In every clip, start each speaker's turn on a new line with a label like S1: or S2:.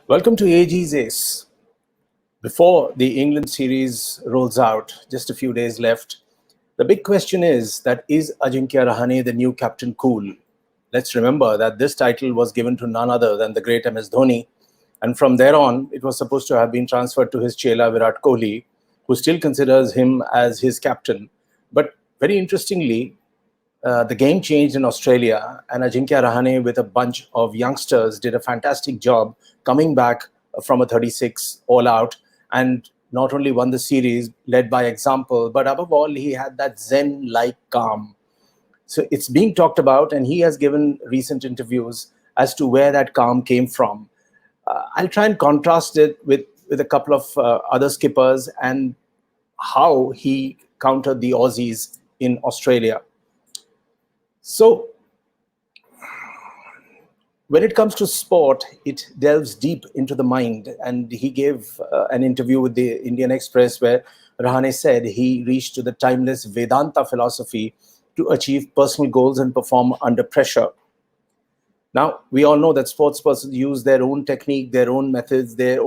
S1: Welcome to AG's Ace. Before the England series rolls out, just a few days left, the big question is Ajinkya Rahane the new captain cool? Let's remember that this title was given to none other than the great MS Dhoni, and from there on, it was supposed to have been transferred to his chela Virat Kohli, who still considers him as his captain. But very interestingly, the game changed in Australia, and Ajinkya Rahane, with a bunch of youngsters, did a fantastic job coming back from a 36 all out, and not only won the series, led by example, but above all, he had that Zen-like calm. So it's being talked about, and he has given recent interviews as to where that calm came from. I'll try and contrast it with a couple of other skippers and how he countered the Aussies in Australia. So when it comes to sport, it delves deep into the mind. And he gave an interview with the Indian Express where Rahane said he reached to the timeless Vedanta philosophy to achieve personal goals and perform under pressure. Now, we all know that sports persons use their own technique, their own methods, their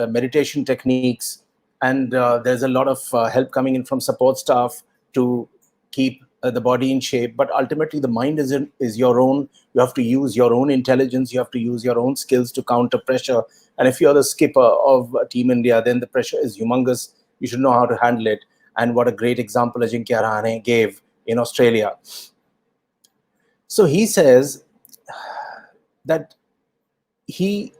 S1: meditation techniques. And there's a lot of help coming in from support staff to keep the body in shape. But ultimately, the mind is your own. You have to use your own intelligence. You have to use your own skills to counter pressure. And if you're the skipper of Team India, then the pressure is humongous. You should know how to handle it. And what a great example Ajinkya Rahane gave in Australia. So he says that he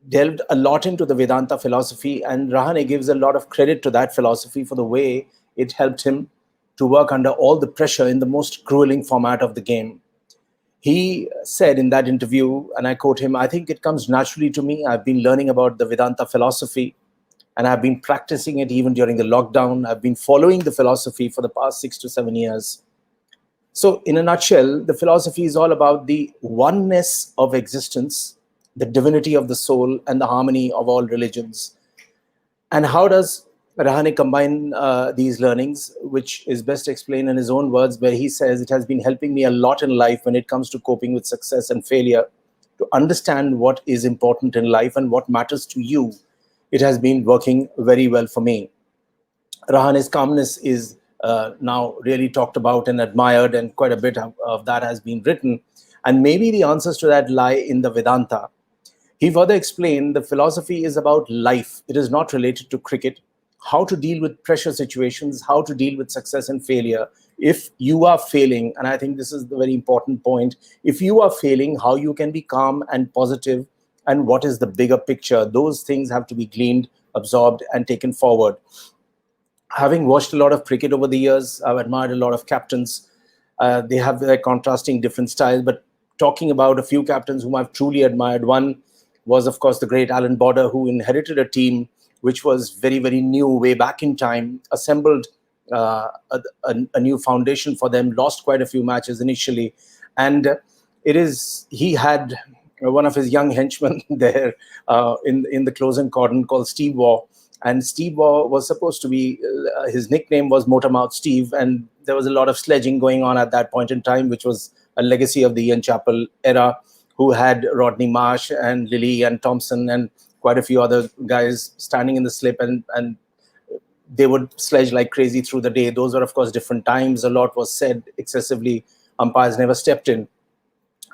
S1: delved a lot into the Vedanta philosophy, and Rahane gives a lot of credit to that philosophy for the way it helped him to work under all the pressure in the most grueling format of the game. He said in that interview, and I quote him, "I think it comes naturally to me. I've been learning about the Vedanta philosophy, and I've been practicing it even during the lockdown. I've been following the philosophy for the past 6 to 7 years. So in a nutshell, the philosophy is all about the oneness of existence, the divinity of the soul, and the harmony of all religions." And how does Rahane combine these learnings, which is best explained in his own words, where he says, "It has been helping me a lot in life when it comes to coping with success and failure, to understand what is important in life and what matters to you. It has been working very well for me." Rahane's calmness is now really talked about and admired, and quite a bit of that has been written. And maybe the answers to that lie in the Vedanta. He further explained the philosophy is about life. It is not related to cricket. How to deal with pressure situations, how to deal with success and failure. If you are failing, and I think this is the very important point, if you are failing, how you can be calm and positive, and what is the bigger picture. Those things have to be gleaned, absorbed, and taken forward. Having watched a lot of cricket over the years, I've admired a lot of captains. They have their contrasting different styles, but talking about a few captains whom I've truly admired, one was, of course, the great Alan Border, who inherited a team which was very, very new way back in time, assembled a new foundation for them, lost quite a few matches initially. And he had one of his young henchmen there in the closing cordon called Steve Waugh. And Steve Waugh was supposed to be, his nickname was Motormouth Steve. And there was a lot of sledging going on at that point in time, which was a legacy of the Ian Chappell era, who had Rodney Marsh and Lilly and Thompson and quite a few other guys standing in the slip, and they would sledge like crazy through the day. Those were, of course, different times. A lot was said excessively. Umpires never stepped in.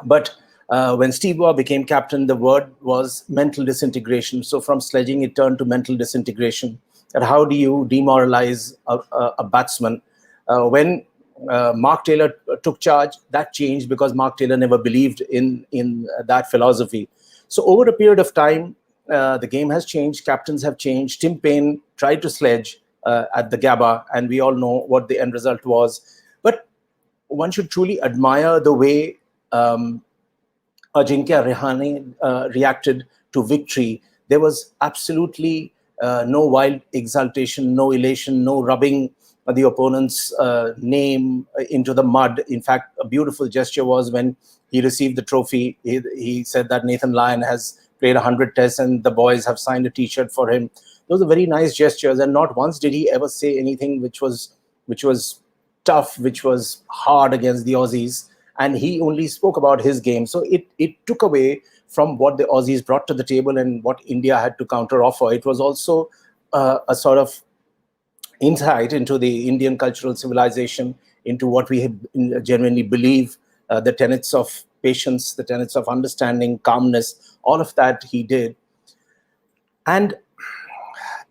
S1: But when Steve Waugh became captain, the word was mental disintegration. So from sledging, it turned to mental disintegration. And how do you demoralize a batsman? When Mark Taylor took charge, that changed because Mark Taylor never believed in that philosophy. So over a period of time, the game has changed, captains have changed. Tim Paine tried to sledge at the Gabba, and we all know what the end result was. But one should truly admire the way Ajinkya Rahane reacted to victory. There was absolutely no wild exultation, no elation, no rubbing the opponent's name into the mud. In fact, a beautiful gesture was when he received the trophy. He said that Nathan Lyon has played 100 tests and the boys have signed a t-shirt for him. Those are very nice gestures, and not once did he ever say anything which was tough, which was hard against the Aussies. and he only spoke about his game. So it took away from what the Aussies brought to the table and what India had to counter offer. It was also a sort of insight into the Indian cultural civilization, into what we genuinely believe, the tenets of patience, the tenets of understanding, calmness, all of that he did. And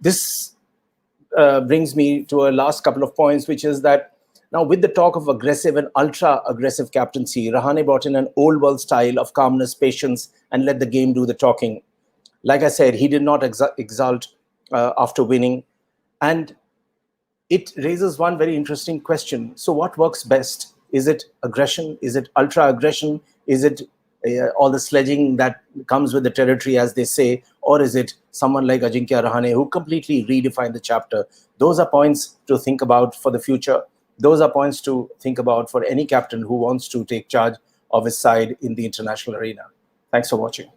S1: this brings me to a last couple of points, which is that now, with the talk of aggressive and ultra-aggressive captaincy, Rahane brought in an old world style of calmness, patience, and let the game do the talking. Like I said, he did not exult after winning. And it raises one very interesting question. So what works best? Is it aggression? Is it ultra-aggression? Is it all the sledging that comes with the territory, as they say? Or is it someone like Ajinkya Rahane who completely redefined the chapter? Those are points to think about for the future. Those are points to think about for any captain who wants to take charge of his side in the international arena. Thanks for watching.